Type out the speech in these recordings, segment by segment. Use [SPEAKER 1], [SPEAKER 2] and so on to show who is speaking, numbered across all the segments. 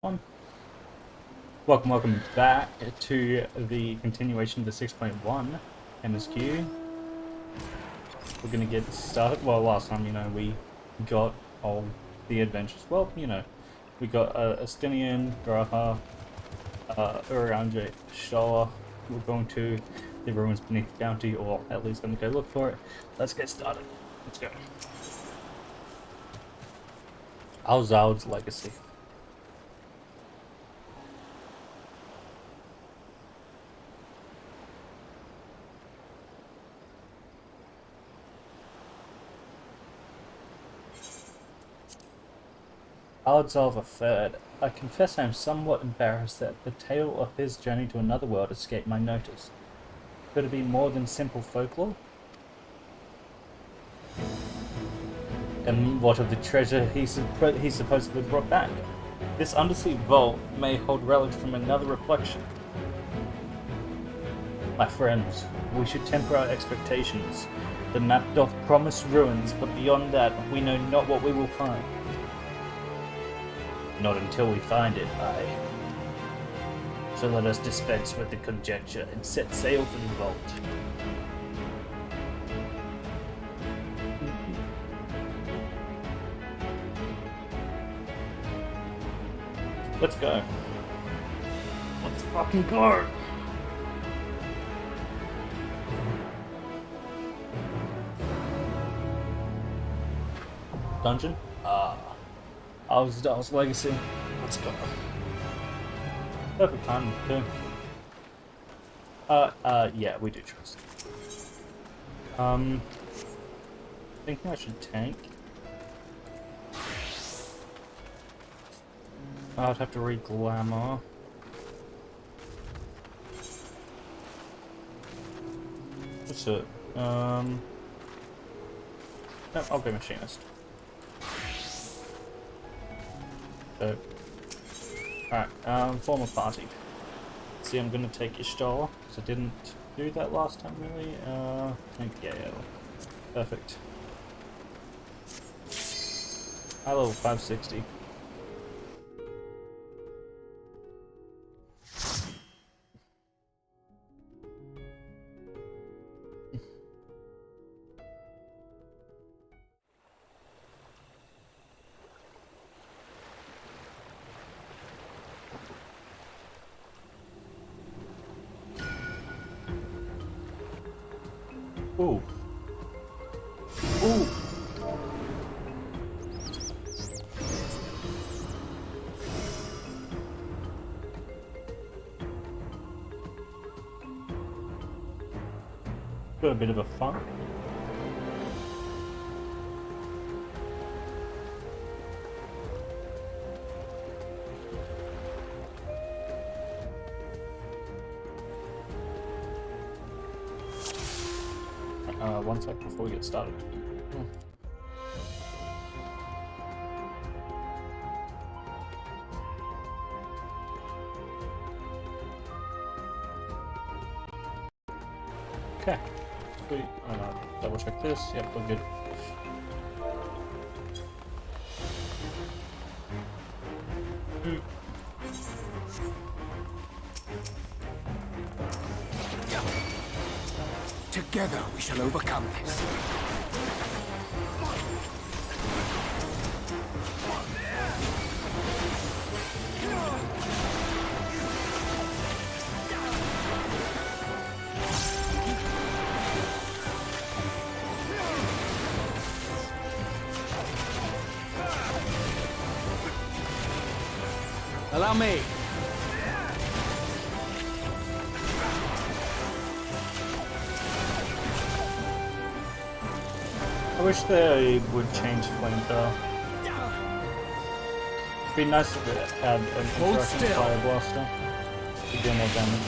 [SPEAKER 1] On. Welcome back to the continuation of the 6.1 MSQ. We're gonna get started. Well, last time, we got all the adventures. Well, we got Astinian, Graha, Uranje, Shoah. We're going to the ruins beneath the county, or at least gonna go look for it. Let's get started. Let's go. Alzadaal's legacy. Alzadaal III. I confess I am somewhat embarrassed that the tale of his journey to another world escaped my notice. Could it be more than simple folklore? And what of the treasure he supposedly brought back? This undersea vault may hold relics from another reflection. My friends, we should temper our expectations. The map doth promise ruins, but beyond that, we know not what we will find. Not until we find it, aye. So let us dispense with the conjecture and set sail for the vault. Let's go. Let's fucking go! Dungeon? Alzadaal's legacy. Let's go. Perfect time too. Yeah, we do trust. Thinking I should tank. I'd have to re-glamour. What's it? No, I'll go machinist. So, alright, form a party. See, I'm gonna take Ishtar, because I didn't do that last time really. Tank Gale. Perfect. High level 560. Ooh. Ooh. Got a bit of a funk. One sec before we get started. Okay, sweet. Double check this. Yep, we're good.
[SPEAKER 2] Together we shall overcome this. Allow me.
[SPEAKER 1] I wish they would change flamethrower. It'd be nice if it had an interacting fire blaster to do more damage,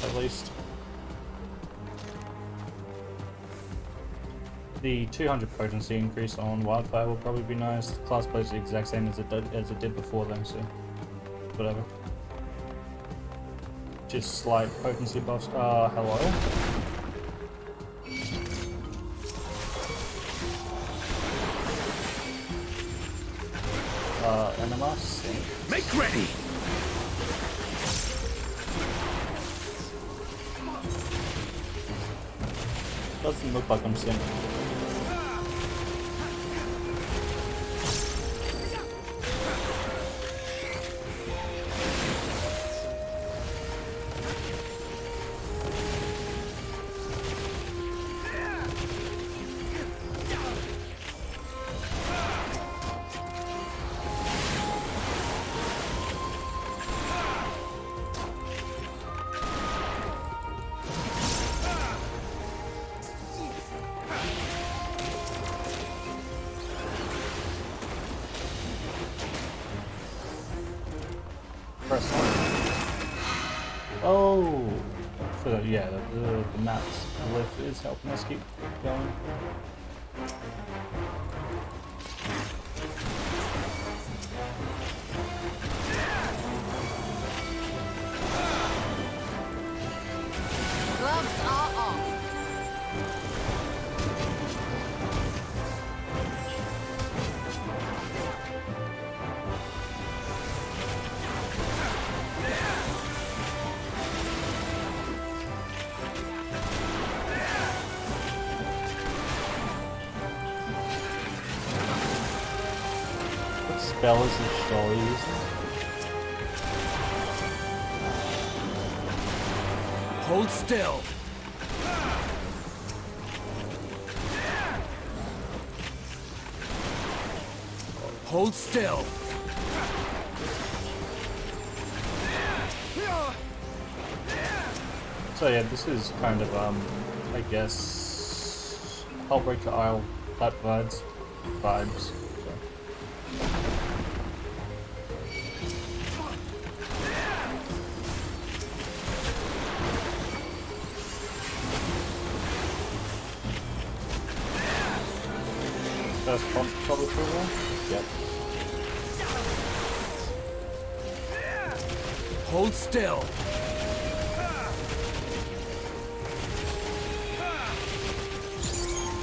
[SPEAKER 1] at least. The 200 potency increase on wildfire will probably be nice. The class plays the exact same as it did before them, so whatever. Just slight potency buffs. Hello. NMR sync.
[SPEAKER 2] Make ready!
[SPEAKER 1] Doesn't look like I'm synced. Press on. Oh! So yeah, the map's lift is helping us keep going.
[SPEAKER 3] Gloves are off.
[SPEAKER 1] What spell is this Shory using?
[SPEAKER 2] Hold still. Hold still.
[SPEAKER 1] So yeah, this is kind of I guess Hellbreaker Isle type vibes. So. First trouble approval? Yep.
[SPEAKER 2] Hold still.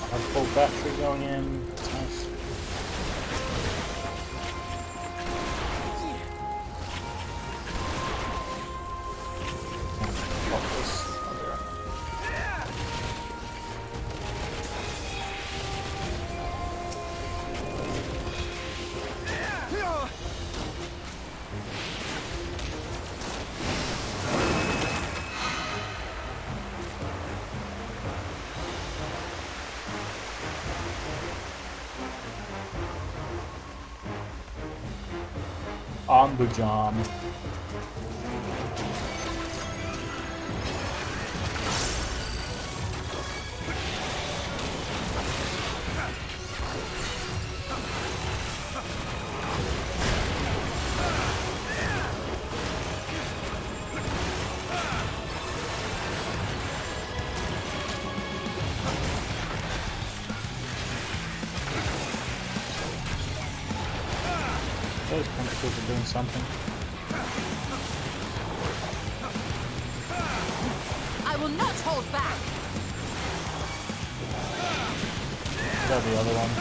[SPEAKER 1] I have full battery going in. That's nice. Pop this. I'll be right back. Ambujan. Those tentacles are doing something.
[SPEAKER 3] I will not hold back.
[SPEAKER 1] Is that the other one?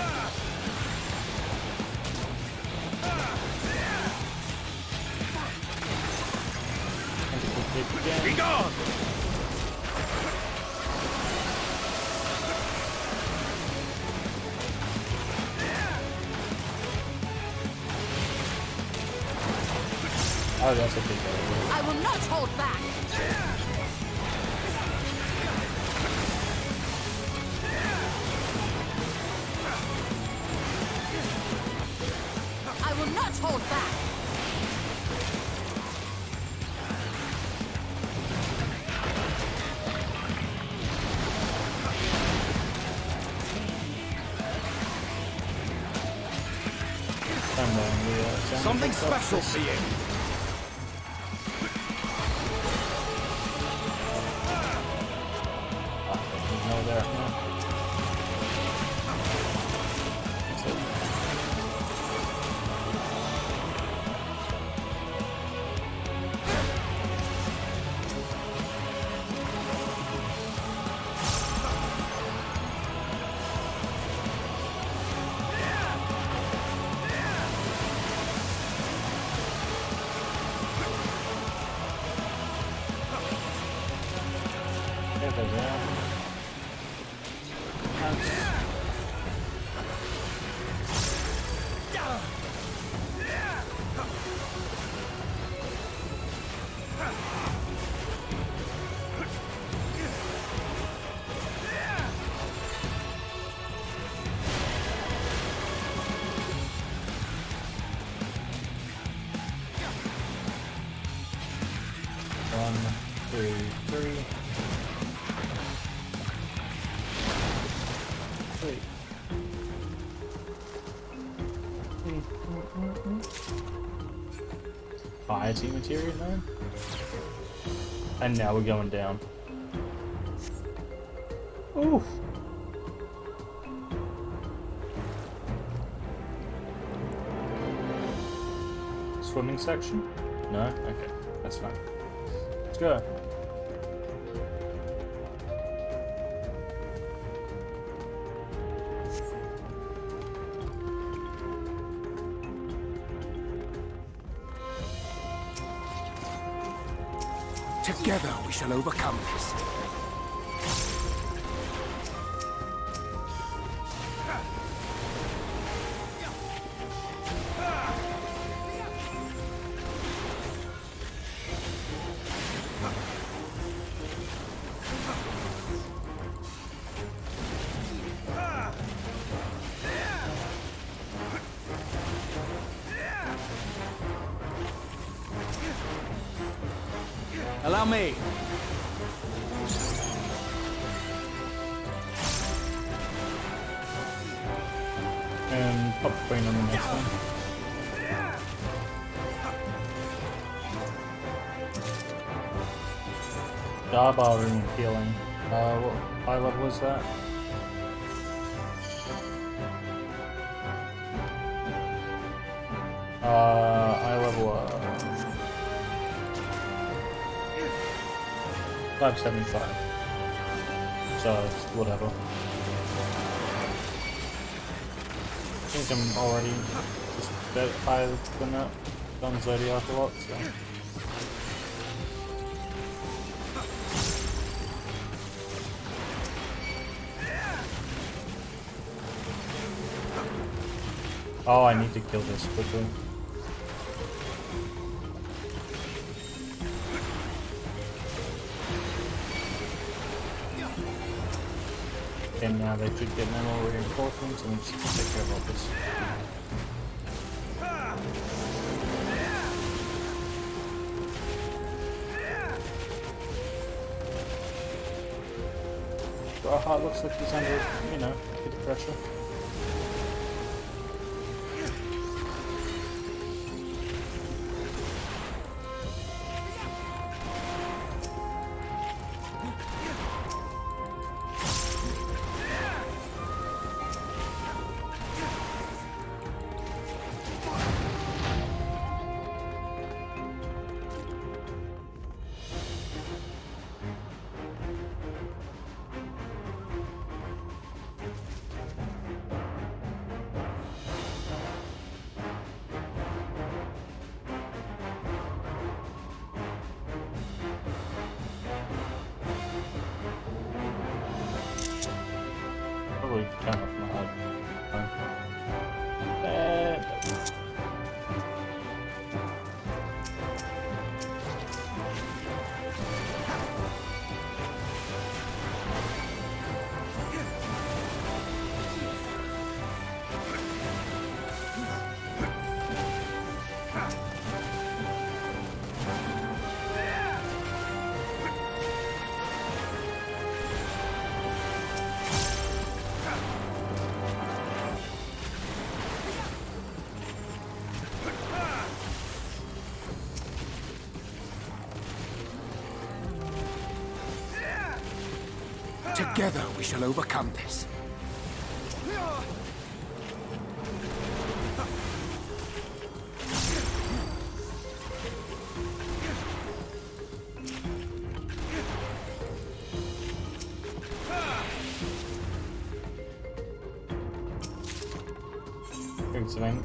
[SPEAKER 1] Tentacle kick again.
[SPEAKER 2] Be gone!
[SPEAKER 1] Oh, that's a big area.
[SPEAKER 3] I will not hold back. I will not hold back.
[SPEAKER 1] And then the
[SPEAKER 2] Something special for you.
[SPEAKER 1] No, there. No. That's it. Get those out. One, two, three. Fire team material now. And now we're going down. Oof. Swimming section? No? Okay, that's fine. Let's go.
[SPEAKER 2] Together we shall overcome this. Allow me.
[SPEAKER 1] And pop queen on the next one. Darbar room healing. What high level was that? High level 575. So it's whatever. I think I'm already just a bit higher than that. Done Zodiac a lot, so. Oh, I need to kill this quickly. And now they should get no more reinforcements and we just take care of all this. Raha looks like he's under, you know, a bit of pressure. Probably turn off my head.
[SPEAKER 2] Together we shall overcome this.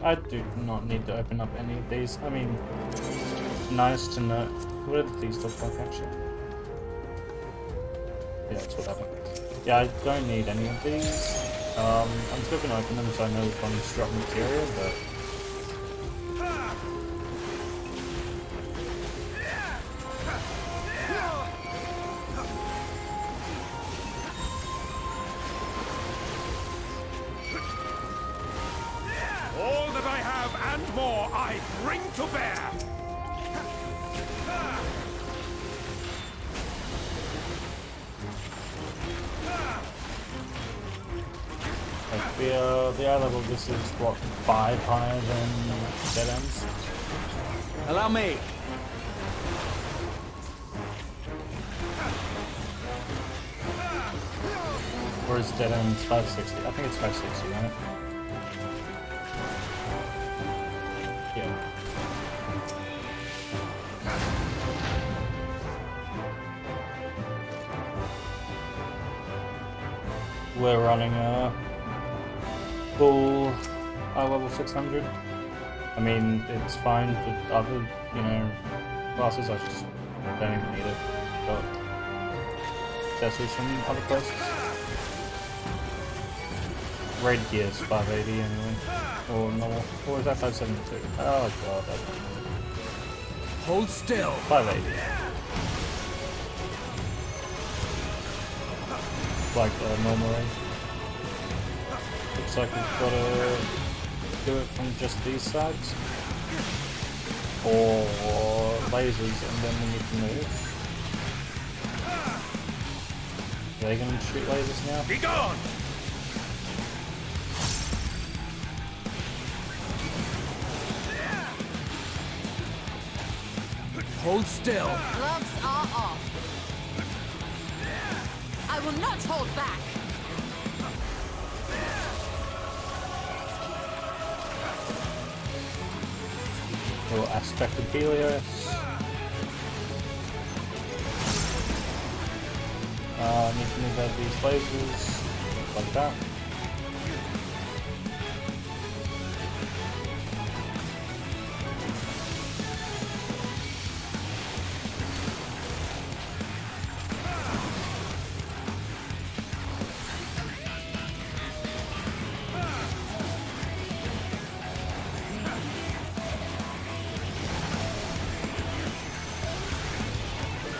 [SPEAKER 1] I do not need to open up any of these. I mean, it's nice to know. What do these look like actually? Yeah, that's what happened. Yeah, I don't need any of these. I'm still gonna open them so I know which ones drop material, but
[SPEAKER 2] All that I have and more I bring to bear.
[SPEAKER 1] like the eye level, this is what, 5 higher than dead ends?
[SPEAKER 2] Allow me.
[SPEAKER 1] Or is dead ends 560? I think it's 560, right? Yeah. We're running a full eye level 600. I mean, it's fine for other, you know, classes. I just don't even need it. But accessories from other places. Raid gear is 580 anyway. Or normal. Or is that 572? Oh god, I don't know.
[SPEAKER 2] Hold still.
[SPEAKER 1] 580. Like normal raid. Looks like we've got to do it from just these sides. Or lasers, and then we need to move. Are they going to shoot lasers now?
[SPEAKER 2] Be gone. Hold still.
[SPEAKER 3] Gloves are off. I will not hold back.
[SPEAKER 1] Little aspect of Helios. Need to move out of these lasers. Like that.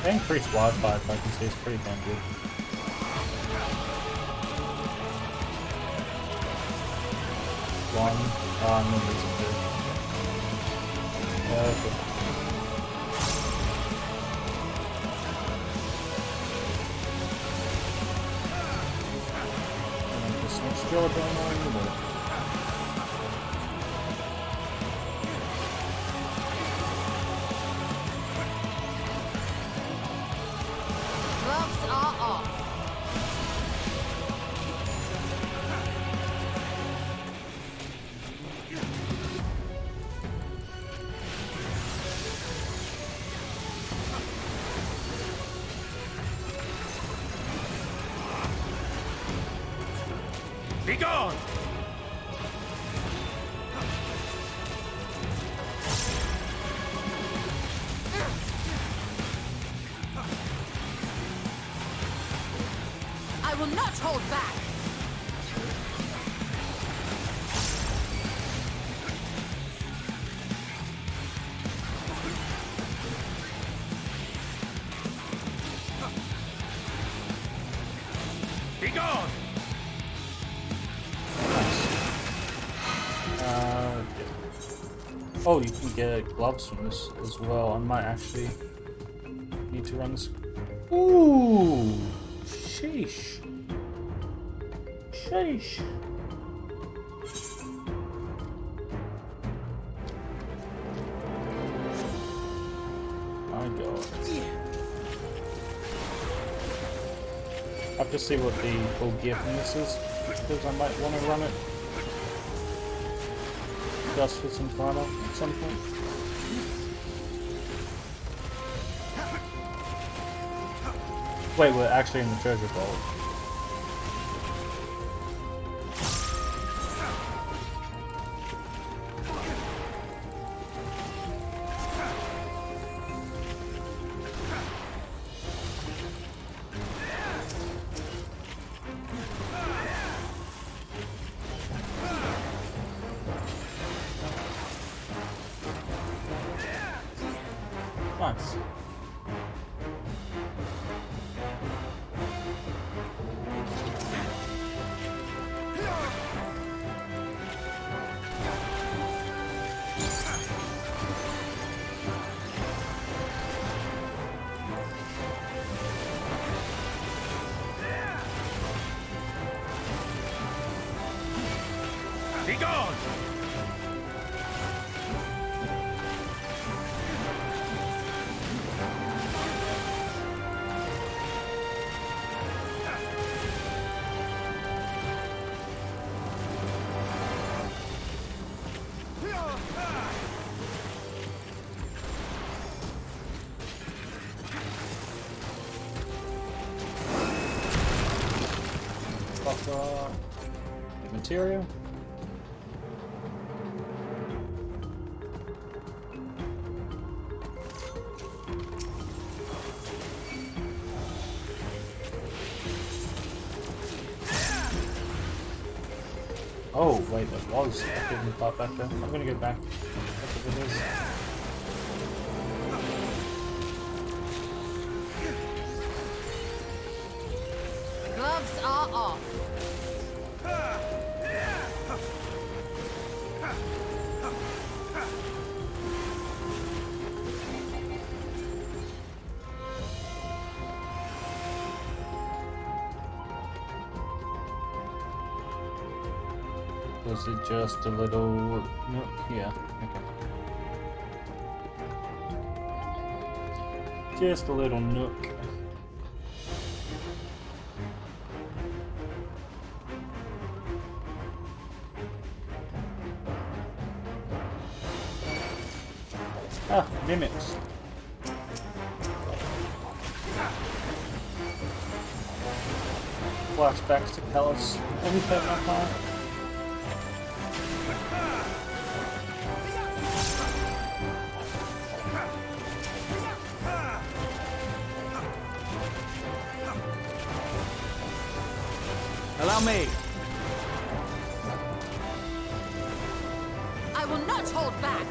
[SPEAKER 1] Increased Wi-Fi, if I can see, is pretty damn good. One. I'm gonna lose it too. Okay. And then just some skeleton on the board.
[SPEAKER 3] Gloves are off.
[SPEAKER 2] Be gone.
[SPEAKER 3] I will not hold back.
[SPEAKER 2] Be gone.
[SPEAKER 1] Yeah. Oh, you can get gloves from this as well. I might actually need to run this. Ooh! Sheesh. Sheesh. My god. I have to see what the full gear from this is, because I might want to run it just for some fun at some point. Wait, we're actually in the treasure vault. Nice.
[SPEAKER 2] Be gone!
[SPEAKER 1] Buffer. Good material. Oh, wait, there was a hidden part back there. I'm gonna go back. That's what it is.
[SPEAKER 3] Gloves are off.
[SPEAKER 1] Was it just a little nook? Yeah, okay. Just a little nook. Ah, mimics. Flashbacks to tell us everything I can.
[SPEAKER 2] Allow me!
[SPEAKER 3] I will not hold back.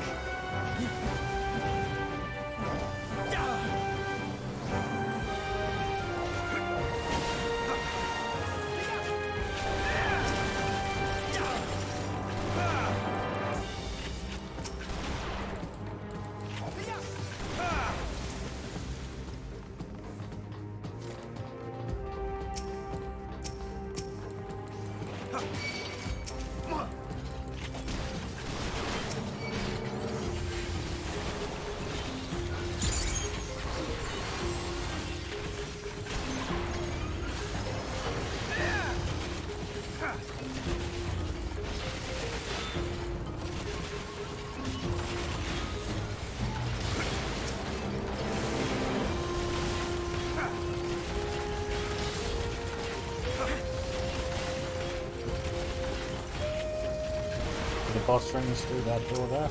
[SPEAKER 1] The boss rings through that door there.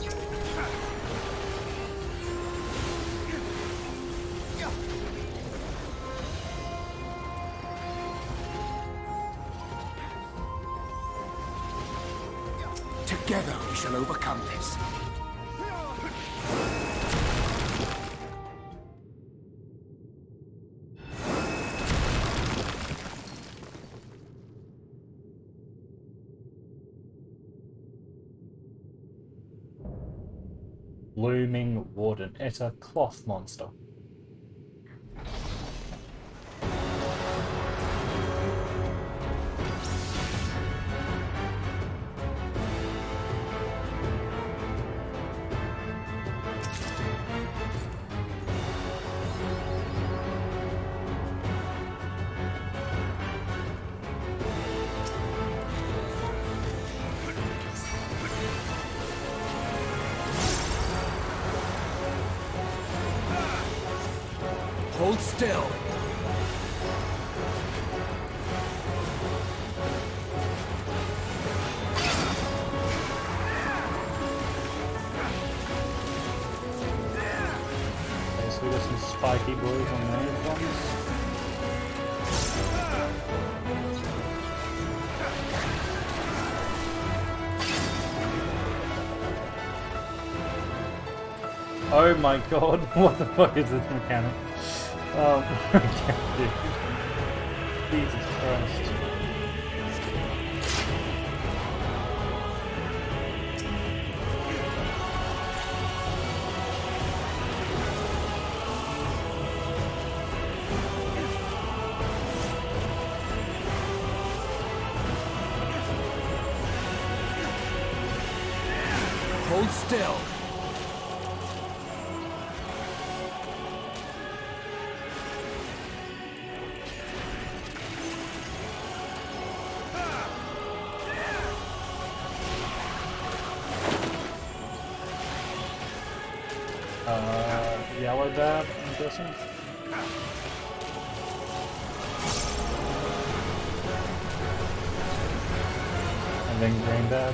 [SPEAKER 2] Together we shall overcome this.
[SPEAKER 1] Looming Warden. It's a cloth monster.
[SPEAKER 2] Hold still.
[SPEAKER 1] Okay, so we got some spiky boys on those ones. Oh my god, what the fuck is this mechanic? Okay, dude. Jesus Christ.
[SPEAKER 2] Hold still.
[SPEAKER 1] Yellow dab, I'm guessing. And then green dab.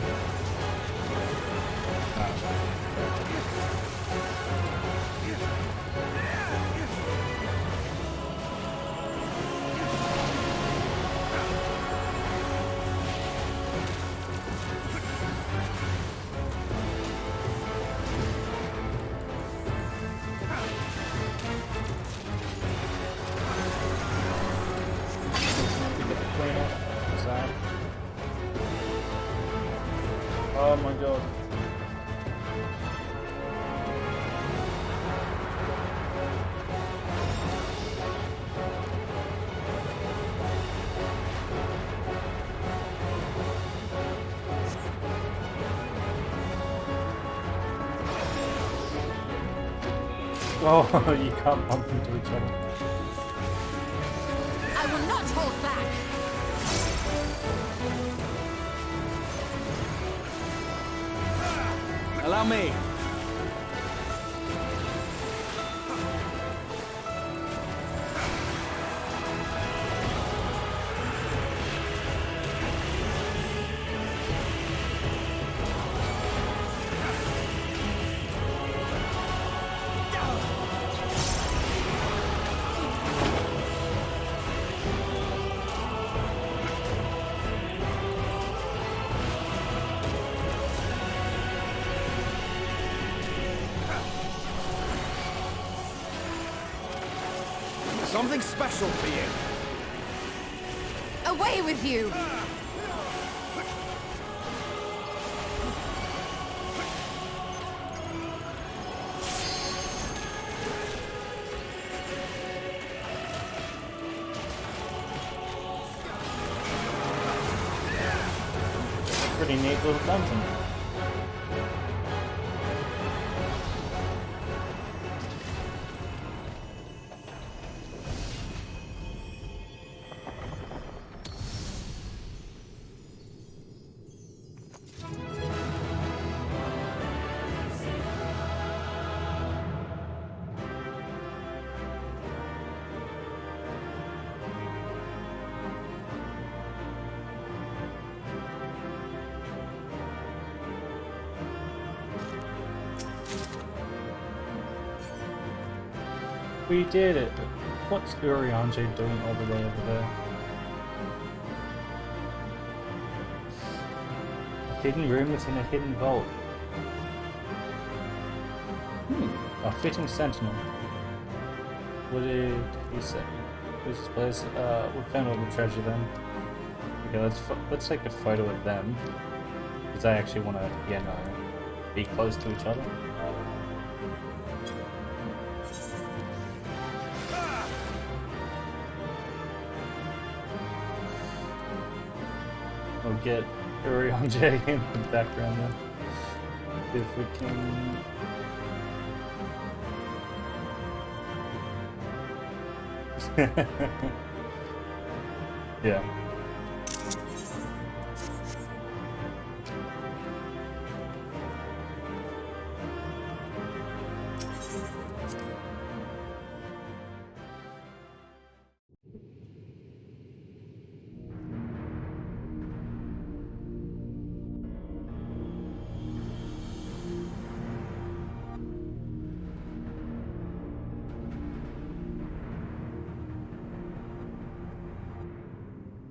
[SPEAKER 1] Oh my god. Oh, you can't bump into each other.
[SPEAKER 3] I will not hold back.
[SPEAKER 2] Allow me. Something special for you.
[SPEAKER 3] Away with you.
[SPEAKER 1] Pretty neat little dungeon. We did it! What's Urianger doing all the way over there? A hidden room within a hidden vault. A fitting sentinel. What did he say? This place, we found all the treasure then. Okay, let's take a photo of them. Because I actually want to, be close to each other. We'll get Urianger in the background then. If we can... yeah.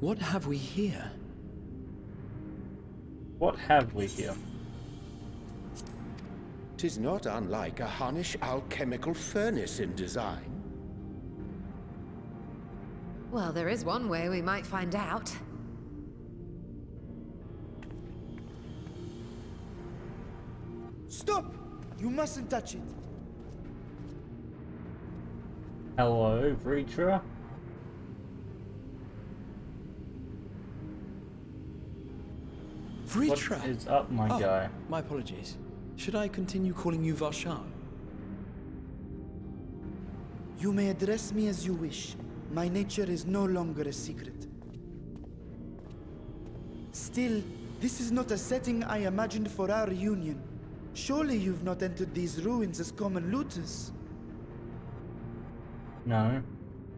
[SPEAKER 2] What have we here?
[SPEAKER 1] What have we here?
[SPEAKER 4] 'Tis not unlike a Hunnish alchemical furnace in design.
[SPEAKER 3] Well, there is one way we might find out.
[SPEAKER 5] Stop! You mustn't touch it.
[SPEAKER 1] Hello, Vritra.
[SPEAKER 6] Vritra!
[SPEAKER 1] What is up, my guy?
[SPEAKER 6] My apologies. Should I continue calling you Varshan?
[SPEAKER 5] You may address me as you wish. My nature is no longer a secret. Still, this is not a setting I imagined for our reunion. Surely you've not entered these ruins as common looters.
[SPEAKER 1] No.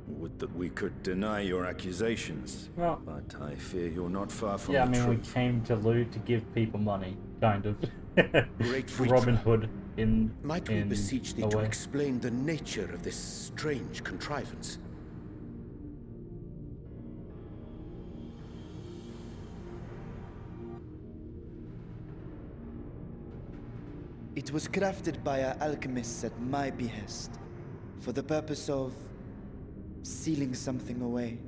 [SPEAKER 7] Would that we could deny your accusations,
[SPEAKER 1] Well,
[SPEAKER 7] but I fear you're not far from
[SPEAKER 1] yeah, I
[SPEAKER 7] the
[SPEAKER 1] mean, we
[SPEAKER 7] truth.
[SPEAKER 1] came to loot to give people money, kind of.
[SPEAKER 4] Great
[SPEAKER 1] Robin
[SPEAKER 4] Vritra,
[SPEAKER 1] Hood in
[SPEAKER 4] might we
[SPEAKER 1] in
[SPEAKER 4] beseech thee
[SPEAKER 1] a
[SPEAKER 4] to
[SPEAKER 1] way.
[SPEAKER 4] explain the nature of this strange contrivance?
[SPEAKER 5] It was crafted by our alchemists at my behest, for the purpose of sealing something away.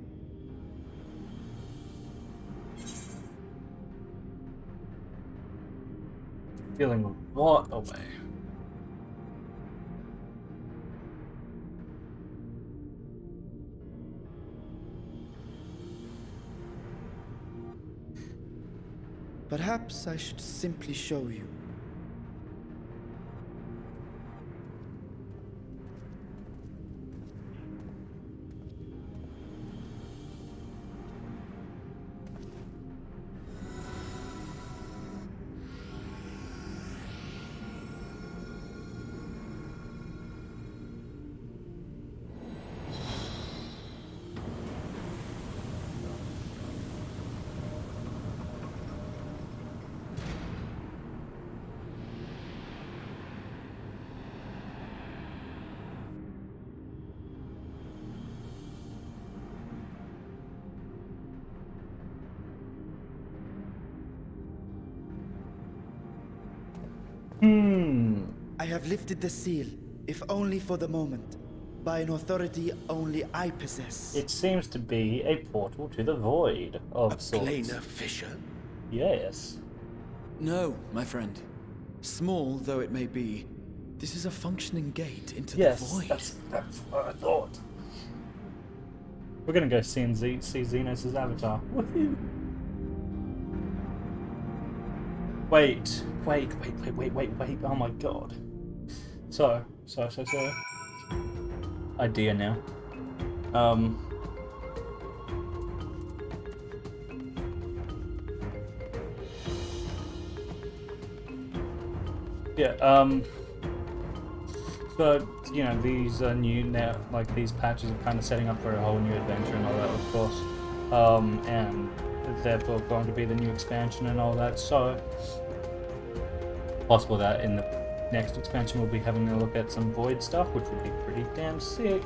[SPEAKER 1] Feeling what away?
[SPEAKER 5] Perhaps I should simply show you. I have lifted the seal, if only for the moment, by an authority only I possess.
[SPEAKER 1] It seems to be a portal to the void of
[SPEAKER 4] A
[SPEAKER 1] sorts.
[SPEAKER 4] planar fissure?
[SPEAKER 1] Yes.
[SPEAKER 6] No, my friend. Small though it may be, this is a functioning gate into
[SPEAKER 1] Yes,
[SPEAKER 6] the void.
[SPEAKER 1] that's what I thought. We're gonna go see Xenos' avatar. Woohoo! Wait. Oh my god. So. Idea now. Yeah, so, you know, these are new now, like, these patches are kind of setting up for a whole new adventure and all that, of course. And therefore going to be the new expansion and all that, so possible that in the next expansion we'll be having a look at some Void stuff, which would be pretty damn sick.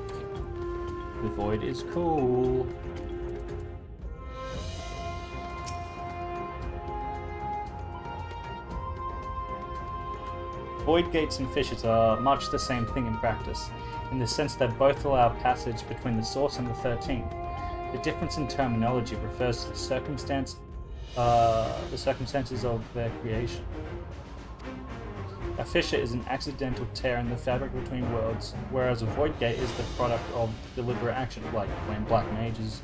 [SPEAKER 1] The Void is cool. Void gates and fissures are much the same thing in practice, in the sense that both allow passage between the source and the 13th. The difference in terminology refers to the circumstances of their creation. A fissure is an accidental tear in the fabric between worlds, whereas a void gate is the product of deliberate action, like when black mages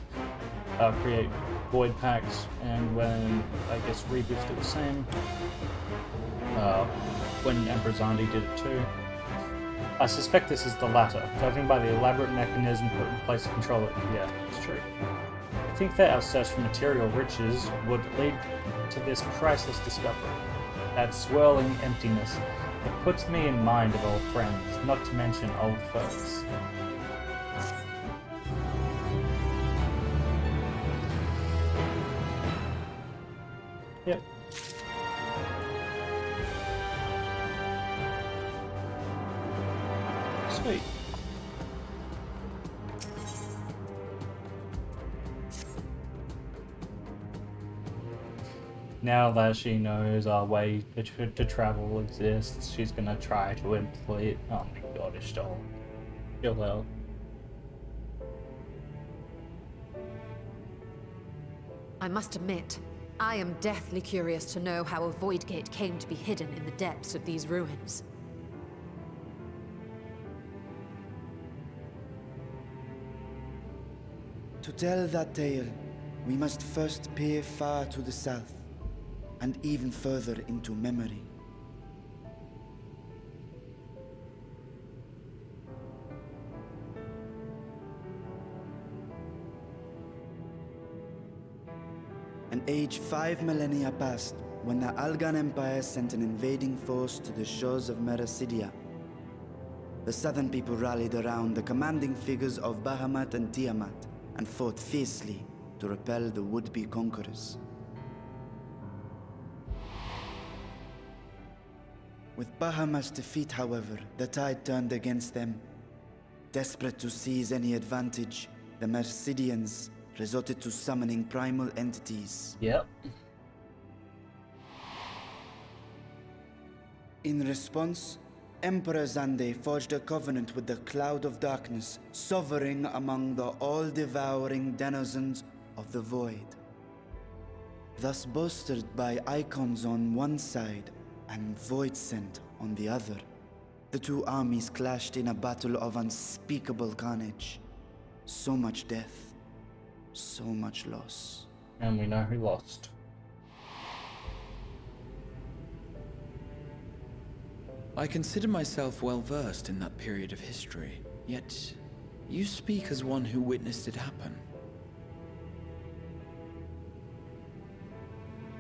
[SPEAKER 1] create void pacts, and when, I guess, reboots do the same. When Emperor Zandi did it too. I suspect this is the latter, judging by the elaborate mechanism put in place to control it. Yeah, it's true. I think that our search for material riches would lead to this priceless discovery. That swirling emptiness. It puts me in mind of old friends, not to mention old foes. Yep. Sweet. Now that she knows our way to travel exists, she's gonna try to employ. Oh my god, it's still. Chill out.
[SPEAKER 3] I must admit, I am deathly curious to know how a void gate came to be hidden in the depths of these ruins.
[SPEAKER 5] To tell that tale, we must first peer far to the south, and even further into memory. An age 5 millennia passed when the Algan Empire sent an invading force to the shores of Mericidia. The southern people rallied around the commanding figures of Bahamut and Tiamat and fought fiercely to repel the would-be conquerors. With Bahamut's defeat, however, the tide turned against them. Desperate to seize any advantage, the Mercidians resorted to summoning primal entities.
[SPEAKER 1] Yep.
[SPEAKER 5] In response, Emperor Zande forged a covenant with the Cloud of Darkness, sovereign among the all-devouring denizens of the Void. Thus bolstered by icons on one side and Void Scent on the other, the two armies clashed in a battle of unspeakable carnage. So much death. So much loss.
[SPEAKER 1] And we know who lost.
[SPEAKER 6] I consider myself well versed in that period of history, yet you speak as one who witnessed it happen.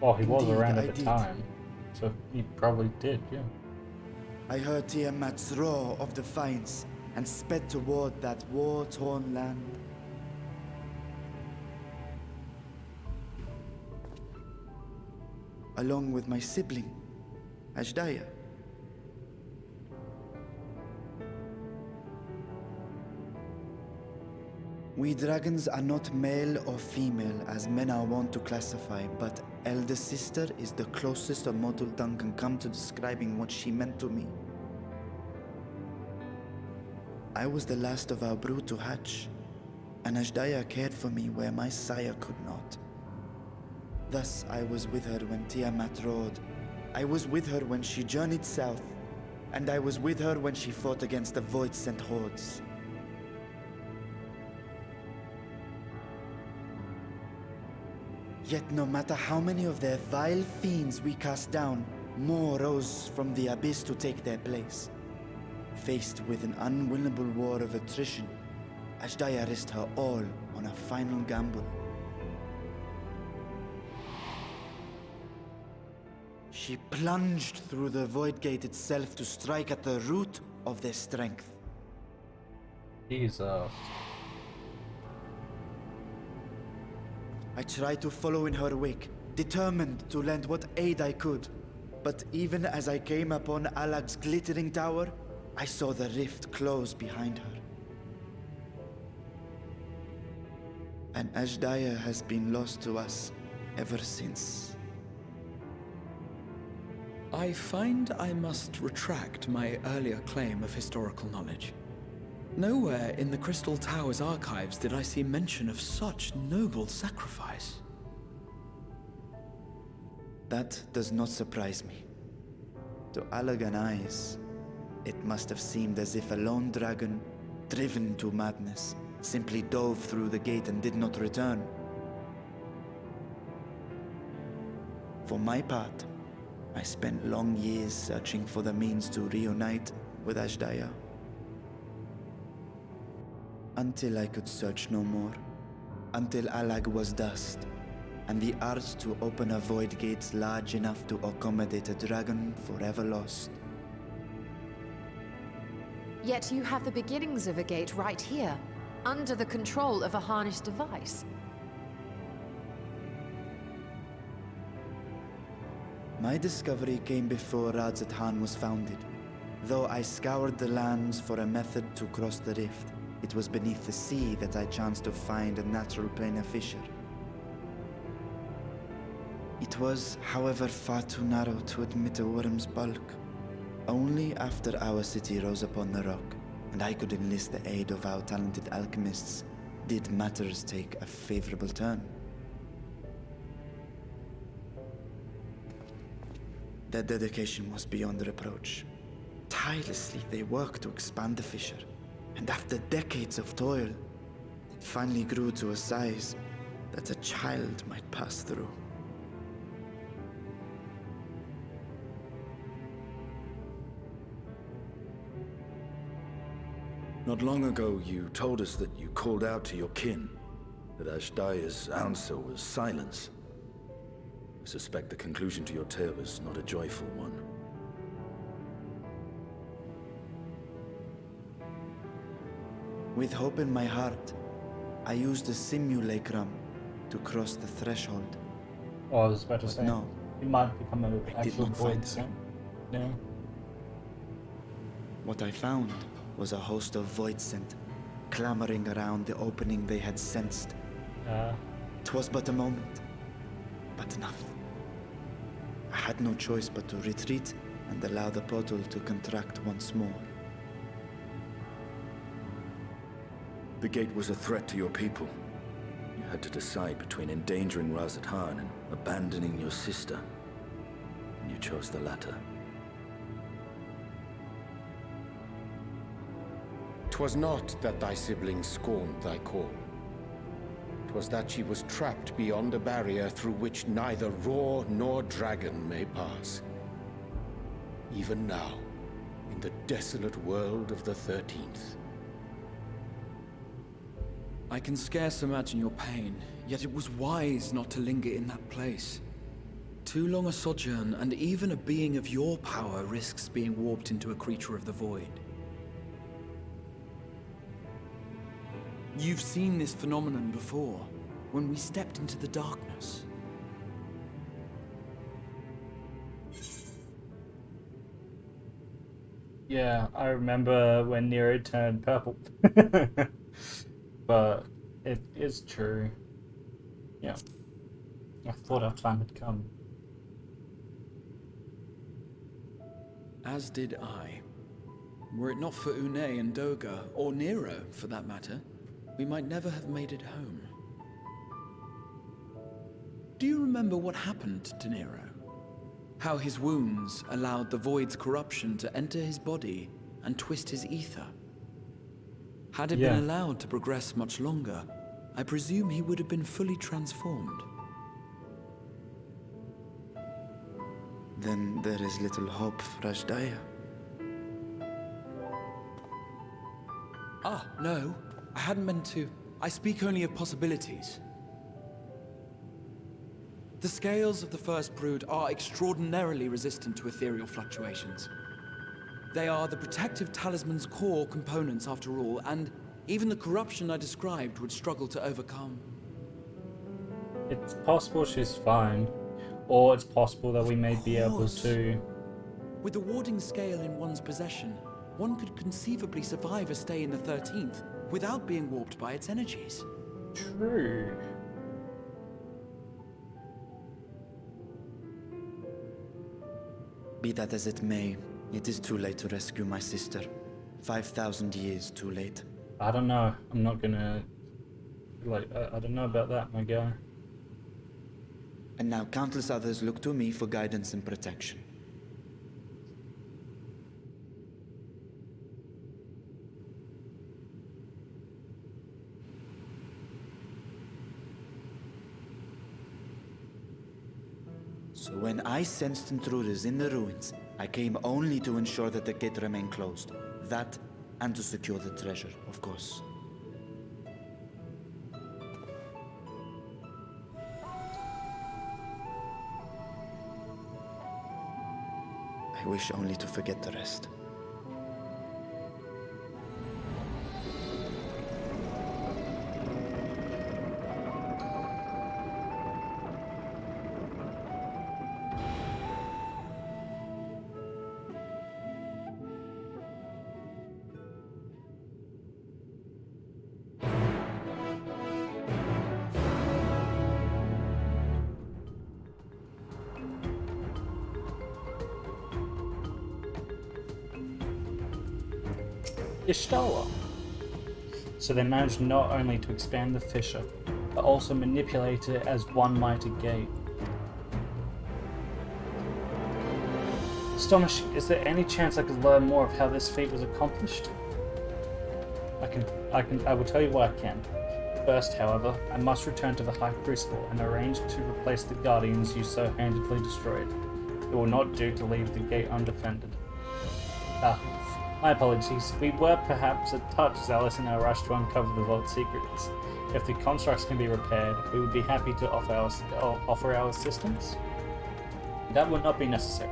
[SPEAKER 1] Well, he was
[SPEAKER 5] Indeed,
[SPEAKER 1] around
[SPEAKER 5] I
[SPEAKER 1] at the
[SPEAKER 5] did.
[SPEAKER 1] time, so he probably did, yeah.
[SPEAKER 5] I heard Tiamat's roar of defiance and sped toward that war-torn land. Along with my sibling, Ajdaya. We dragons are not male or female as men are wont to classify, but elder sister is the closest a mortal tongue can come to describing what she meant to me. I was the last of our brood to hatch, and Ajdaya cared for me where my sire could not. Thus, I was with her when Tiamat roared. I was with her when she journeyed south, and I was with her when she fought against the Void-sent hordes. Yet no matter how many of their vile fiends we cast down, more rose from the abyss to take their place. Faced with an unwinnable war of attrition, Ajdaya risked her all on a final gamble. She plunged through the Void Gate itself to strike at the root of their strength.
[SPEAKER 1] Jesus.
[SPEAKER 5] I tried to follow in her wake, determined to lend what aid I could. But even as I came upon Alag's glittering tower, I saw the rift close behind her. And Ajdaya has been lost to us ever since.
[SPEAKER 6] I find I must retract my earlier claim of historical knowledge. Nowhere in the Crystal Tower's archives did I see mention of such noble sacrifice.
[SPEAKER 5] That does not surprise me. To Allagan eyes, it must have seemed as if a lone dragon, driven to madness, simply dove through the gate and did not return. For my part, I spent long years searching for the means to reunite with Ajdaya. Until I could search no more. Until Alag was dust, and the arts to open a void gate large enough to accommodate a dragon forever lost.
[SPEAKER 3] Yet you have the beginnings of a gate right here, under the control of a harnessed device.
[SPEAKER 5] My discovery came before Alzadaal was founded. Though I scoured the lands for a method to cross the rift, it was beneath the sea that I chanced to find a natural planar fissure. It was, however, far too narrow to admit a worm's bulk. Only after our city rose upon the rock, and I could enlist the aid of our talented alchemists, did matters take a favorable turn. Their dedication was beyond reproach. Tirelessly they worked to expand the fissure, and after decades of toil, it finally grew to a size that a child might pass through.
[SPEAKER 7] Not long ago, you told us that you called out to your kin, that Ashdai's answer was silence. I suspect the conclusion to your tale is not a joyful one.
[SPEAKER 5] With hope in my heart, I used a simulacrum to cross the threshold.
[SPEAKER 1] Oh, I was about to
[SPEAKER 5] But
[SPEAKER 1] say,
[SPEAKER 5] no,
[SPEAKER 1] it might become an
[SPEAKER 5] I did
[SPEAKER 1] actual
[SPEAKER 5] not find
[SPEAKER 1] void
[SPEAKER 5] her.
[SPEAKER 1] soon. Yeah.
[SPEAKER 5] What I found was a host of void scent, clamoring around the opening they had sensed. 'Twas but a moment, but enough. I had no choice but to retreat and allow the portal to contract once more.
[SPEAKER 7] The gate was a threat to your people. You had to decide between endangering Alzadaal and abandoning your sister. And you chose the latter.
[SPEAKER 4] 'Twas not that thy siblings scorned thy call. 'Twas that she was trapped beyond a barrier through which neither roar nor dragon may pass. Even now, in the desolate world of the 13th.
[SPEAKER 6] I can scarce imagine your pain, yet it was wise not to linger in that place. Too long a sojourn, and even a being of your power risks being warped into a creature of the void. You've seen this phenomenon before, when we stepped into the darkness.
[SPEAKER 1] Yeah, I remember when Nero turned purple. But it is true. Yeah. I thought our time had come.
[SPEAKER 6] As did I. Were it not for Une and Doga, or Nero for that matter, we might never have made it home. Do you remember what happened to Nero? How his wounds allowed the void's corruption to enter his body and twist his ether? Had it been allowed to progress much longer, I presume he would have been fully transformed.
[SPEAKER 5] Then there is little hope for Ashdaya.
[SPEAKER 6] Ah, no. I hadn't meant to. I speak only of possibilities. The scales of the First Brood are extraordinarily resistant to ethereal fluctuations. They are the protective talisman's core components after all, and even the corruption I described would struggle to overcome.
[SPEAKER 1] It's possible she's fine. Or it's possible that we may be able to...
[SPEAKER 6] With the warding scale in one's possession, one could conceivably survive a stay in the 13th without being warped by its energies.
[SPEAKER 1] True.
[SPEAKER 5] Be that as it may, it is too late to rescue my sister. 5,000 years too late.
[SPEAKER 1] I don't know. I'm not gonna... I don't know about that, my guy.
[SPEAKER 5] And now countless others look to me for guidance and protection. So when I sensed intruders in the ruins, I came only to ensure that the gate remained closed. That, and to secure the treasure, of course. I wish only to forget the rest.
[SPEAKER 1] Ishtola. So they managed not only to expand the fissure, but also manipulate it as one mighty gate. Astonishing. Is there any chance I could learn more of how this feat was accomplished? I will tell you what I can. First, however, I must return to the High Crucible and arrange to replace the Guardians you so handedly destroyed. It will not do to leave the gate undefended. My apologies. We were perhaps a touch zealous in our rush to uncover the vault secrets. If the constructs can be repaired, we would be happy to offer our assistance. That would not be necessary.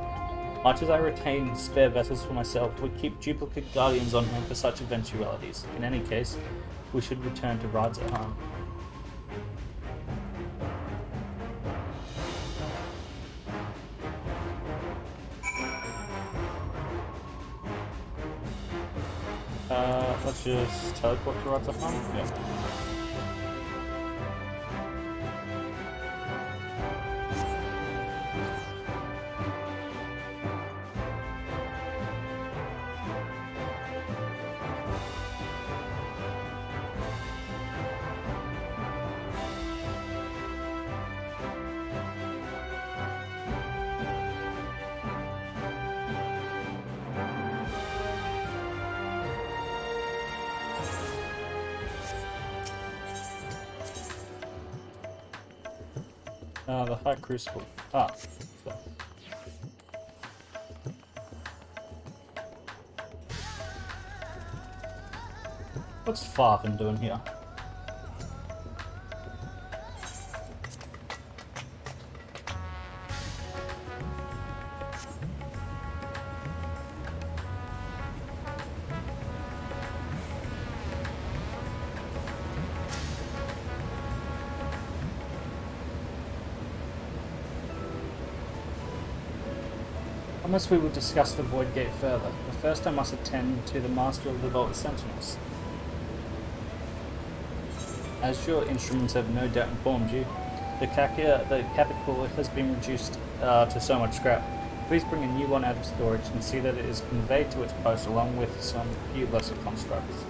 [SPEAKER 1] Much as I retain spare vessels for myself, we keep duplicate Guardians on hand for such eventualities. In any case, we should return to Alzadaal. Let's just teleport to Alzadaal. Yeah. The High Crucible. What's Farthen doing here? Unless we will discuss the Void Gate further, but first I must attend to the Master of the Vault Sentinels. As your instruments have no doubt informed you, the capital has been reduced to so much scrap. Please bring a new one out of storage and see that it is conveyed to its post along with some few lesser constructs.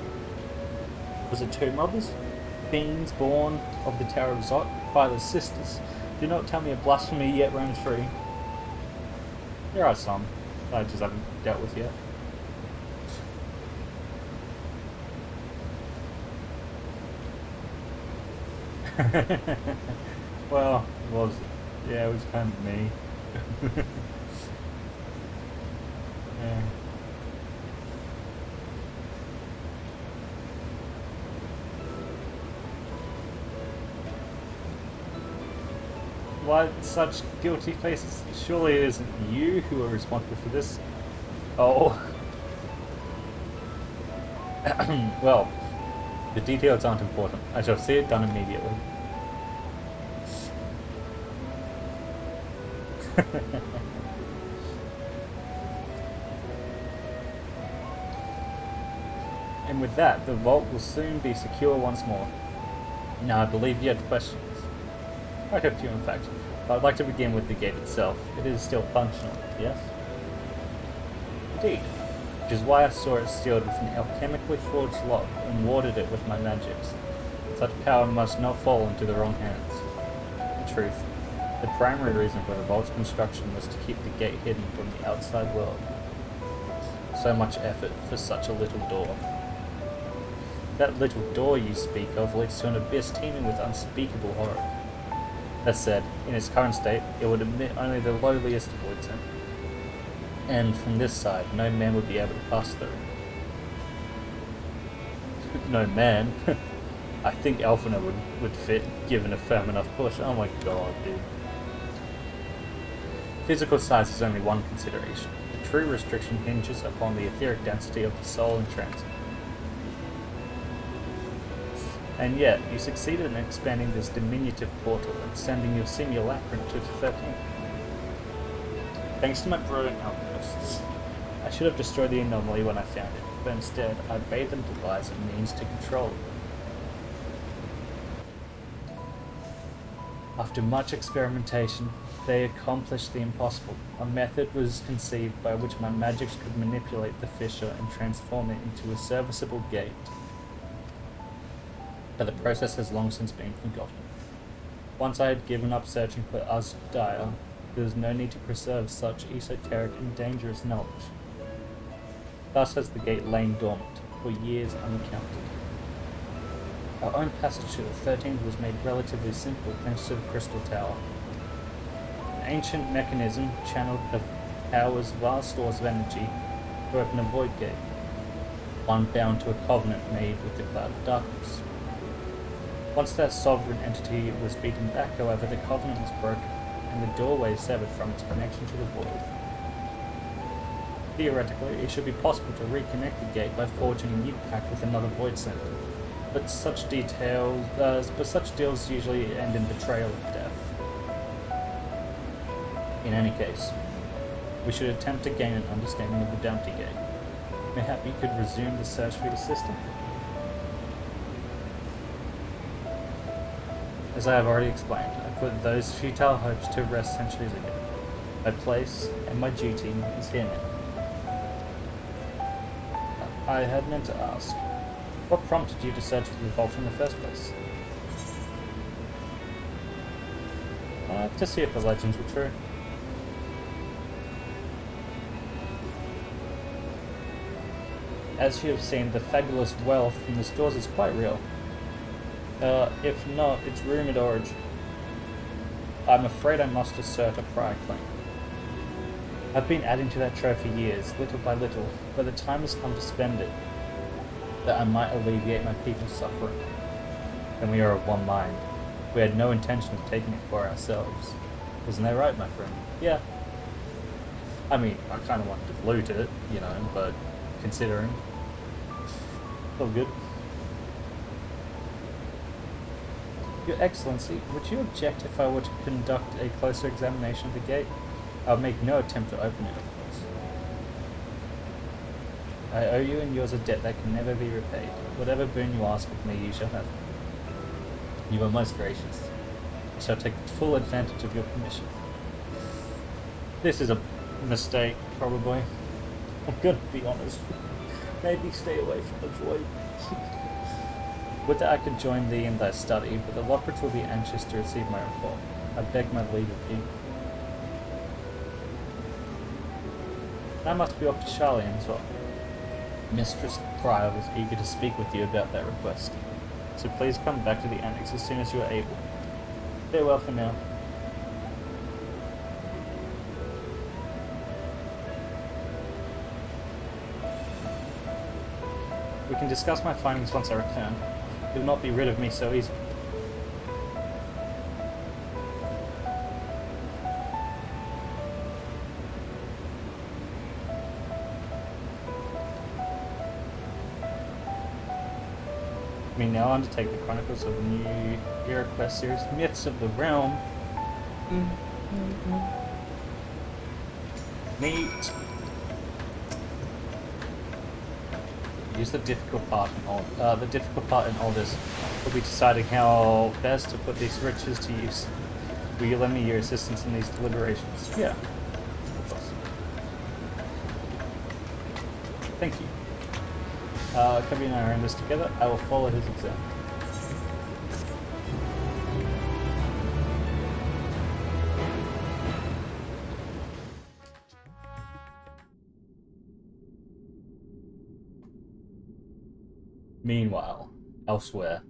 [SPEAKER 1] Was it tomb robbers? Fiends born of the Tower of Zot? By the sisters? Do not tell me a blasphemy yet roams free. There are some I just haven't dealt with yet. Well, it was kind of me. Yeah. Why such guilty faces? Surely it isn't you who are responsible for this. Oh. Well, the details aren't important. I shall see it done immediately. And with that, the vault will soon be secure once more. Now I believe you had questions. Quite a few, in fact. But I'd like to begin with the gate itself. It is still functional, yes? Indeed. Which is why I saw it sealed with an alchemically forged lock and warded it with my magics. Such power must not fall into the wrong hands. In truth, the primary reason for the vault's construction was to keep the gate hidden from the outside world. So much effort for such a little door. That little door you speak of leads to an abyss teeming with unspeakable horror. That said, in its current state, it would admit only the lowliest voids in. And from this side, no man would be able to pass through. No man? I think Alphina would fit, given a firm enough push. Oh my god, dude. Physical size is only one consideration. The true restriction hinges upon the etheric density of the soul in transit. And yet, you succeeded in expanding this diminutive portal and sending your simulacrum to 13. Thanks to my brilliant alchemists. I should have destroyed the anomaly when I found it, but instead, I bade them devise a means to control it. After much experimentation, They accomplished the impossible. A method was conceived by which my magics could manipulate the fissure and transform it into a serviceable gate. But the process has long since been forgotten. Once I had given up searching for Alzadaal, there was no need to preserve such esoteric and dangerous knowledge. Thus has the gate lain dormant, for years uncounted. Our own passage to the 13th was made relatively simple thanks to the Crystal Tower. An ancient mechanism channeled the tower's vast stores of energy to open a void gate, one bound to a covenant made with the Cloud of Darkness. Once that sovereign entity was beaten back, however, the covenant was broken, and the doorway severed from its connection to the void. Theoretically, it should be possible to reconnect the gate by forging a new pact with another void center, but such deals usually end in betrayal and death. In any case, we should attempt to gain an understanding of the Bounty Gate. Mayhap you could resume the search for your sister? As I have already explained, I put those futile hopes to rest centuries ago. My place and my duty is here now. I had meant to ask, what prompted you to search for the vault in the first place? To see if the legends were true. As you have seen, the fabulous wealth from the stores is quite real. If not, its rumored origin. I'm afraid I must assert a prior claim. I've been adding to that trove for years, little by little, but the time has come to spend it, that I might alleviate my people's suffering. And we are of one mind. We had no intention of taking it for ourselves. Isn't that right, my friend? Yeah. I mean, I kind of wanted to loot it, you know, but considering. All good. Your Excellency, would you object if I were to conduct a closer examination of the gate? I'll make no attempt to open it, of course. I owe you and yours a debt that can never be repaid. Whatever boon you ask of me, you shall have. You are most gracious. I shall take full advantage of your permission. This is a mistake, probably. I'm gonna be honest. Maybe stay away from the void. Would that I could join thee in thy study, but the Lockrits will be anxious to receive my report. I beg my leave of thee. I must be off to Charlie as well. Mistress Pryor was eager to speak with you about that request, so please come back to the annex as soon as you are able. Farewell for now. We can discuss my findings once I return. You'll not be rid of me so easily. We now undertake the Chronicles of the New Era Quest series, Myths of the Realm. Neat. Use the difficult part in all. The difficult part in all this will be deciding how best to put these riches to use. Will you lend me your assistance in these deliberations? Yeah, of course. Thank you. Cubby and I are in this together. I will follow his example. Meanwhile, elsewhere.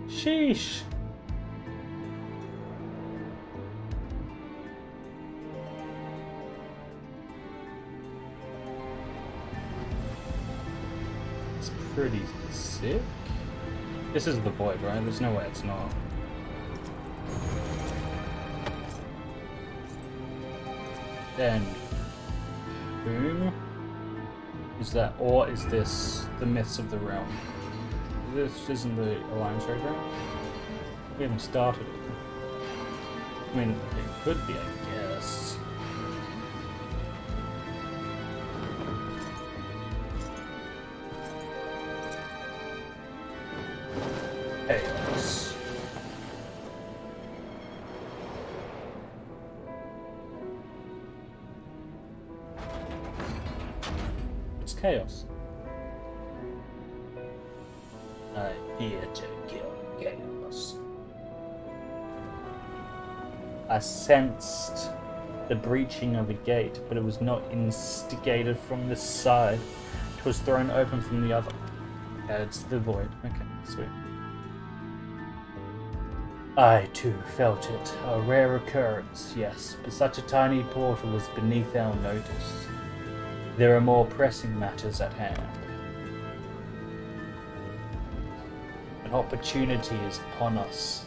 [SPEAKER 1] Sheesh! It's pretty sick. This is the void, right? There's no way it's not. Then, boom. Is that, or is this the Myths of the Realm? This isn't the Alliance Trade Realm? We haven't started it. I mean, it could be, I guess. chaos. I'm here to kill chaos. I sensed the breaching of a gate, but it was not instigated from this side. It was thrown open from the other. It's the void. Okay, sweet. I too felt it. A rare occurrence, yes, but such a tiny portal was beneath our notice. There are more pressing matters at hand. An opportunity is upon us,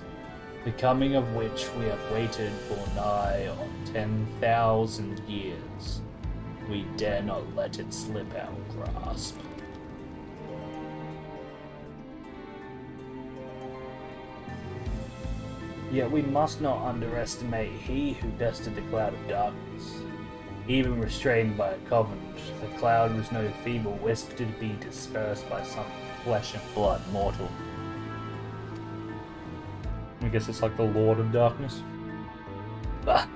[SPEAKER 1] the coming of which we have waited for nigh on 10,000 years. We dare not let it slip our grasp. Yet we must not underestimate he who bested the cloud of darkness. Even restrained by a covenant, the cloud was no feeble wisp to be dispersed by some flesh and blood mortal. I guess it's like the Lord of Darkness. Bah,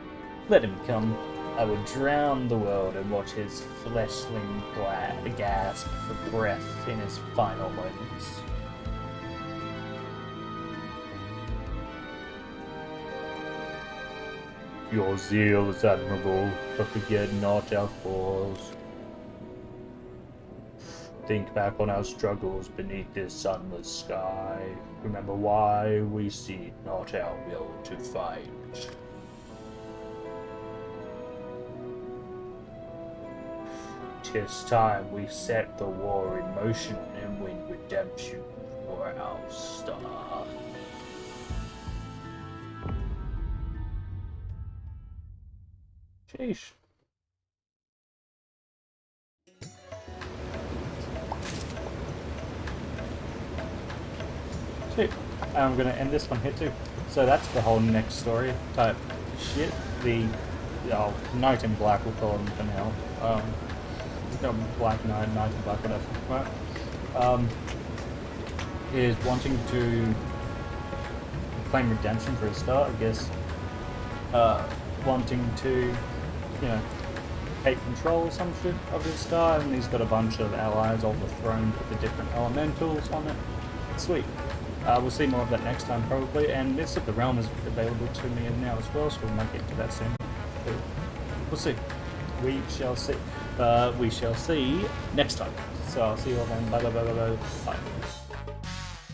[SPEAKER 1] let him come. I would drown the world and watch his fleshling gasp for breath in his final moments. Your zeal is admirable, but forget not our cause. Think back on our struggles beneath this sunless sky. Remember why we seek not our will to fight. 'Tis time we set the war in motion and win redemption for our star. Sheesh. Sweet. I'm gonna end this one here too. So that's the whole next story type shit. The Knight in Black, we'll call him for now. Black Knight, Knight in Black, whatever. Right? Is wanting to claim redemption for a start, I guess. Wanting to, take control or some shit of his star, and he's got a bunch of allies overthrown with the different elementals on it. Sweet. We'll see more of that next time probably, and this of the realm is available to me now as well, so we might get to that soon. We'll see. We shall see. We shall see next time. So I'll see you all then. Bye bye bye bye bye. Bye.